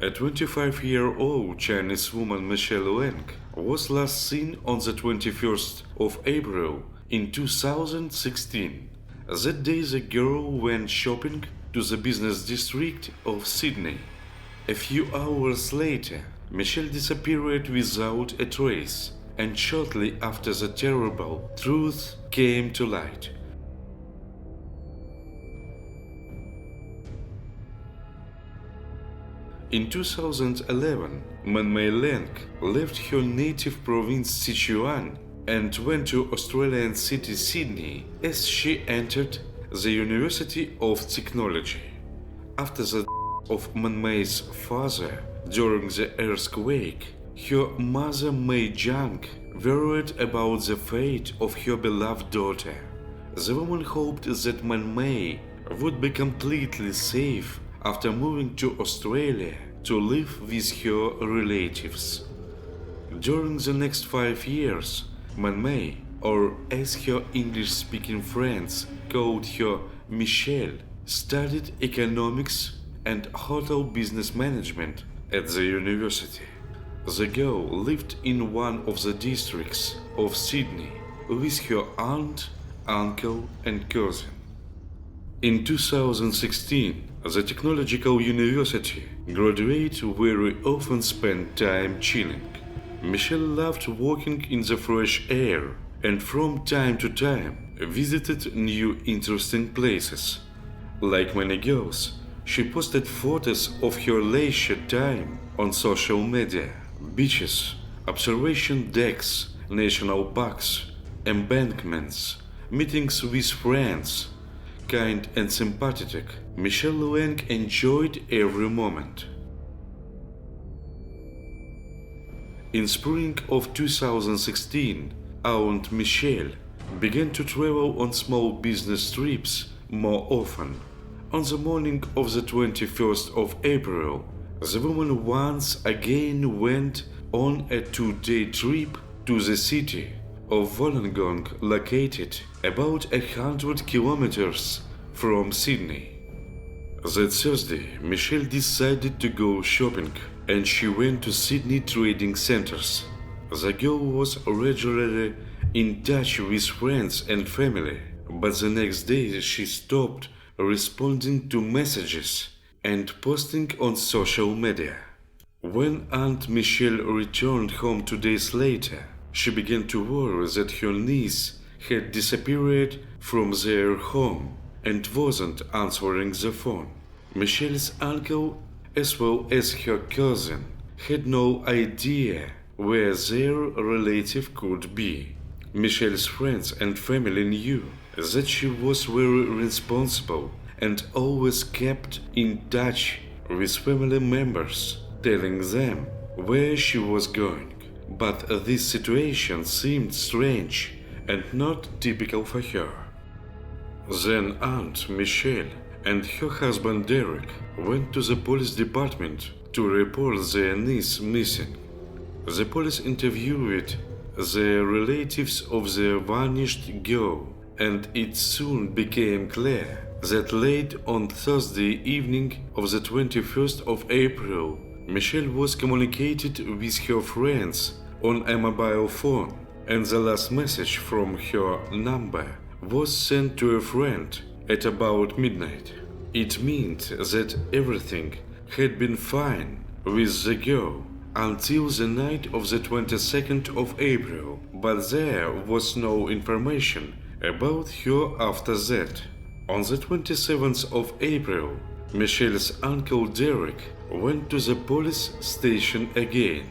A 25-year-old Chinese woman, Michelle Leng, was last seen on the 21st of April in 2016. That day the girl went shopping to the business district of Sydney. A few hours later, Michelle disappeared without a trace, and shortly after the terrible truth came to light. In 2011, Michelle Leng left her native province Sichuan and went to Australian city Sydney as she entered the University of Technology. After the death of Michele's father during the earthquake, her mother Mei Jiang worried about the fate of her beloved daughter. The woman hoped that Michelle would be completely safe after moving to Australia to live with her relatives. During the next 5 years, Michelle, or as her English-speaking friends called her Michelle, studied economics and hotel business management at the university. The girl lived in one of the districts of Sydney with her aunt, uncle, and cousin. In 2016, the technological university graduates very often spent time chilling. Michelle loved walking in the fresh air and from time to time visited new interesting places. Like many girls, she posted photos of her leisure time on social media: beaches, observation decks, national parks, embankments, meetings with friends. Kind and sympathetic, Michelle Leng enjoyed every moment. In spring of 2016, Aunt Michelle began to travel on small business trips more often. On the morning of the 21st of April, the woman once again went on a 2-day trip to the city of Wollongong, located about 100 kilometers from Sydney. That Thursday, Michelle decided to go shopping, and she went to Sydney trading centers. The girl was regularly in touch with friends and family, but the next day she stopped responding to messages and posting on social media. When Aunt Michelle returned home 2 days later, she began to worry that her niece had disappeared from their home and wasn't answering the phone. Michelle's uncle, as well as her cousin, had no idea where their relative could be. Michelle's friends and family knew that she was very responsible and always kept in touch with family members, telling them where she was going. But this situation seemed strange and not typical for her. Then Aunt Michelle and her husband Derek went to the police department to report their niece missing. The police interviewed the relatives of the vanished girl, and it soon became clear that late on Thursday evening of the 21st of April, Michelle was communicated with her friends on a mobile phone, and the last message from her number was sent to a friend at about midnight. It meant that everything had been fine with the girl until the night of the 22nd of April, but there was no information about her after that. On the 27th of April, Michelle's uncle Derek went to the police station again.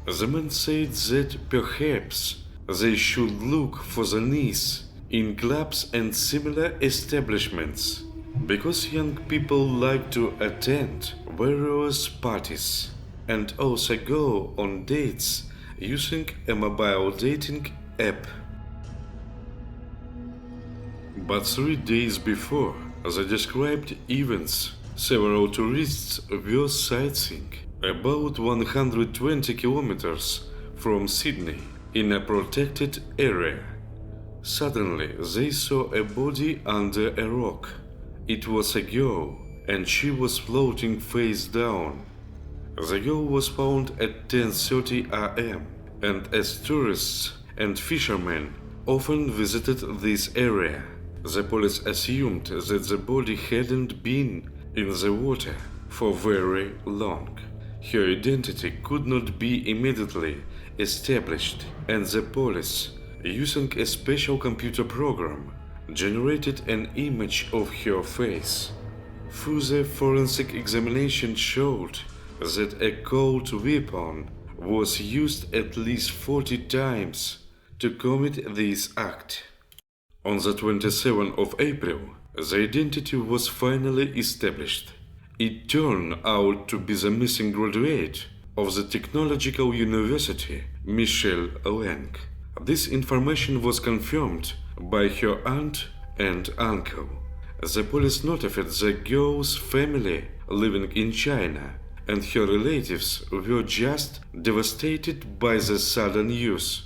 The man said that perhaps they should look for the niece in clubs and similar establishments, because young people like to attend various parties and also go on dates using a mobile dating app. But 3 days before the described events, several tourists were sightseeing about 120 kilometers from Sydney in a protected area. Suddenly, they saw a body under a rock. It was a girl, and she was floating face down. The girl was found at 10:30 a.m., and as tourists and fishermen often visited this area, the police assumed that the body hadn't been in the water for very long. Her identity could not be immediately established, and the police, using a special computer program, generated an image of her face. Further forensic examination showed that a cold weapon was used at least 40 times to commit this act. On the 27th of April, the identity was finally established. It turned out to be the missing graduate of the Technological University, Michelle Leng. This information was confirmed by her aunt and uncle. The police notified the girl's family living in China, and her relatives were just devastated by the sudden news.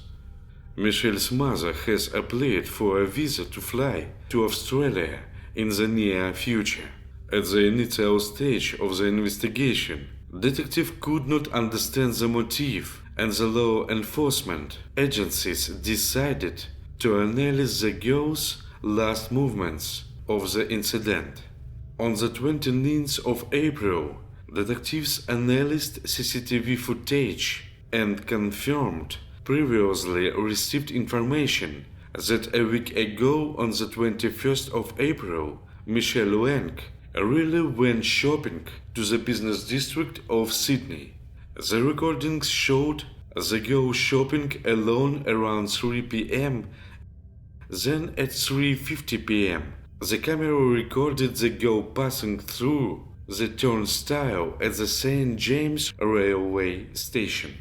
Michelle's mother has applied for a visa to fly to Australia in the near future. At the initial stage of the investigation, detectives could not understand the motive, and the law enforcement agencies decided to analyze the girl's last movements of the incident. On the 29th of April, detectives analyzed CCTV footage and confirmed previously received information that a week ago, on the 21st of April, Michelle Leng really went shopping to the business district of Sydney. The recordings showed the girl shopping alone around 3 p.m. Then at 3:50 p.m., the camera recorded the girl passing through the turnstile at the St. James railway station.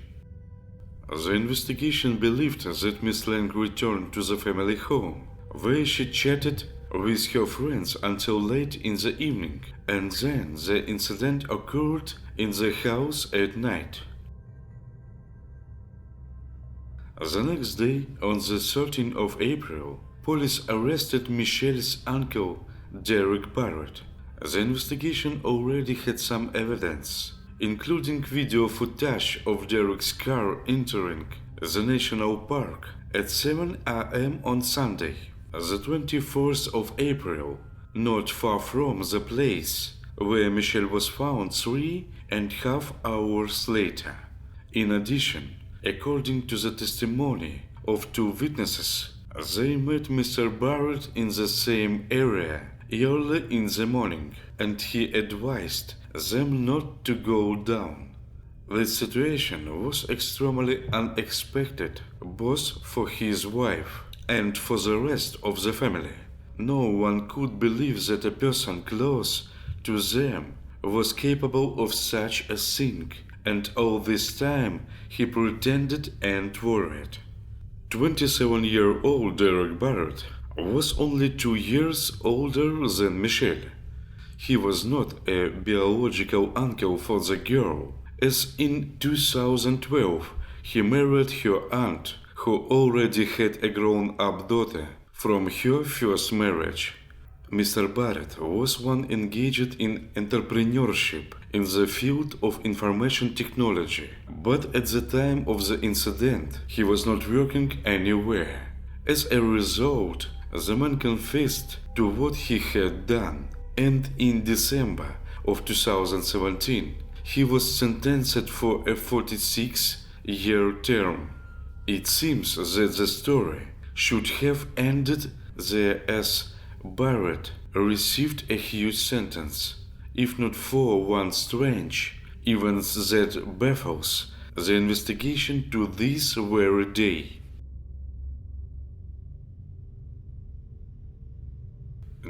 The investigation believed that Miss Leng returned to the family home, where she chatted with her friends until late in the evening, and then the incident occurred in the house at night. The next day, on the 13th of April, police arrested Michelle's uncle, Derek Barrett. The investigation already had some evidence, including video footage of Derek's car entering the national park at 7 a.m. on Sunday, the 24th of April, not far from the place where Michelle was found 3.5 hours later. In addition, according to the testimony of two witnesses, they met Mr. Barrett in the same area early in the morning, and he advised them not to go down. This situation was extremely unexpected, both for his wife and for the rest of the family. No one could believe that a person close to them was capable of such a thing, and all this time he pretended and worried. 27-year-old Derek Barrett was only 2 years older than Michelle. He was not a biological uncle for the girl, as in 2012 he married her aunt, who already had a grown-up daughter from her first marriage. Mr. Barrett was one engaged in entrepreneurship in the field of information technology, but at the time of the incident he was not working anywhere. As a result, the man confessed to what he had done, and in December of 2017 he was sentenced for a 46-year term. It seems that the story should have ended there, as Barrett received a huge sentence, if not for one strange event that baffles the investigation to this very day.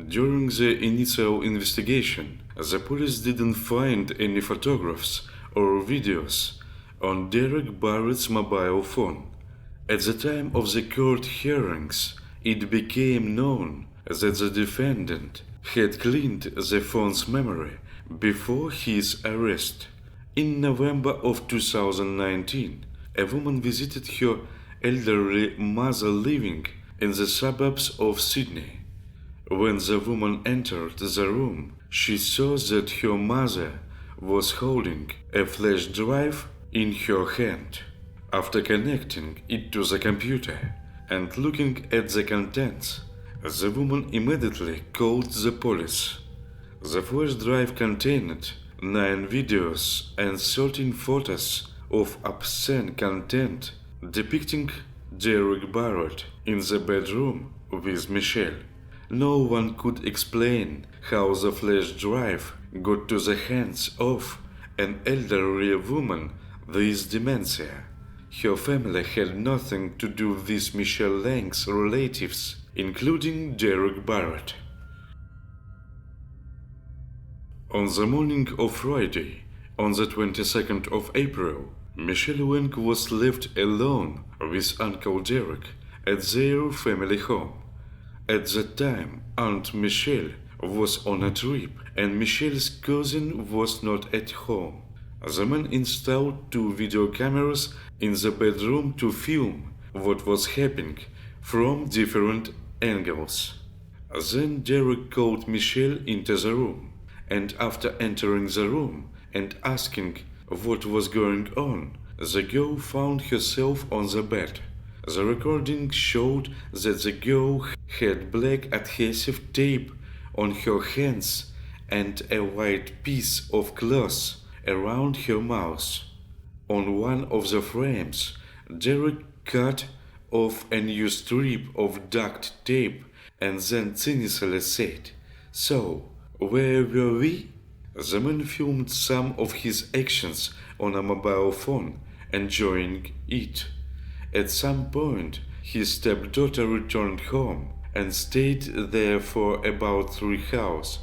During the initial investigation, the police didn't find any photographs or videos on Derek Barrett's mobile phone. At the time of the court hearings, it became known that the defendant had cleaned the phone's memory before his arrest. In November of 2019, a woman visited her elderly mother living in the suburbs of Sydney. When the woman entered the room, she saw that her mother was holding a flash drive in her hand. After connecting it to the computer and looking at the contents, the woman immediately called the police. The flash drive contained 9 videos and 13 photos of obscene content depicting Derek Barrett in the bedroom with Michelle. No one could explain how the flash drive got to the hands of an elderly woman with dementia. Her family had nothing to do with Michelle Leng's relatives, including Derek Barrett. On the morning of Friday, on the 22nd of April, Michelle Leng was left alone with Uncle Derek at their family home. At that time, Aunt Michelle was on a trip and Michelle's cousin was not at home. The man installed 2 video cameras in the bedroom to film what was happening from different angles. Then Derek called Michelle into the room, and after entering the room and asking what was going on, the girl found herself on the bed. The recording showed that the girl had black adhesive tape on her hands and a white piece of cloth around her mouth. On one of the frames, Derek cut off a new strip of duct tape and then cynically said, "So, where were we?" The man filmed some of his actions on a mobile phone, enjoying it. At some point, his stepdaughter returned home and stayed there for about 3 hours.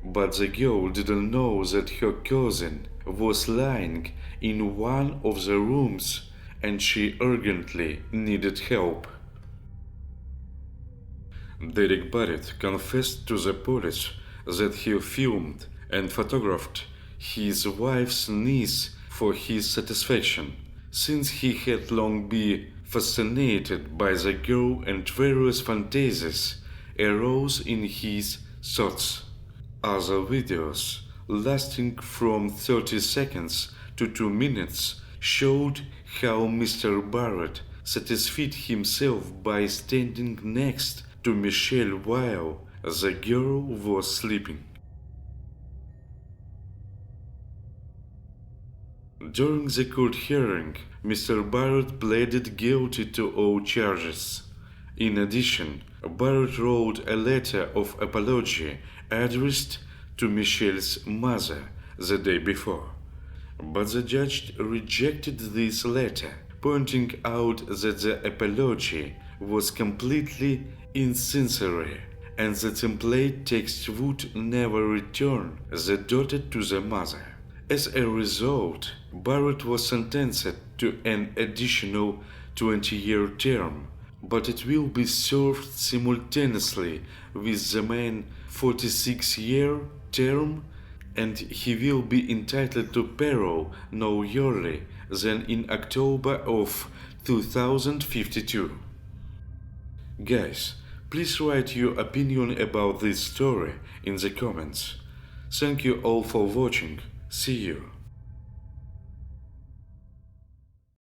But the girl didn't know that her cousin was lying in one of the rooms and she urgently needed help. Derek Barrett confessed to the police that he filmed and photographed his wife's niece for his satisfaction, since he had long been fascinated by the girl and various fantasies arose in his thoughts. Other videos, lasting from 30 seconds to 2 minutes, showed how Mr. Barrett satisfied himself by standing next to Michelle while the girl was sleeping. During the court hearing, Mr. Barrett pleaded guilty to all charges. In addition, Barrett wrote a letter of apology addressed to Michelle's mother the day before. But the judge rejected this letter, pointing out that the apology was completely insincere and the template text would never return the daughter to the mother. As a result, Barrett was sentenced to an additional 20-year term, but it will be served simultaneously with the main 46-year term, and he will be entitled to parole no earlier than in October of 2052. Guys, please write your opinion about this story in the comments. Thank you all for watching. See you.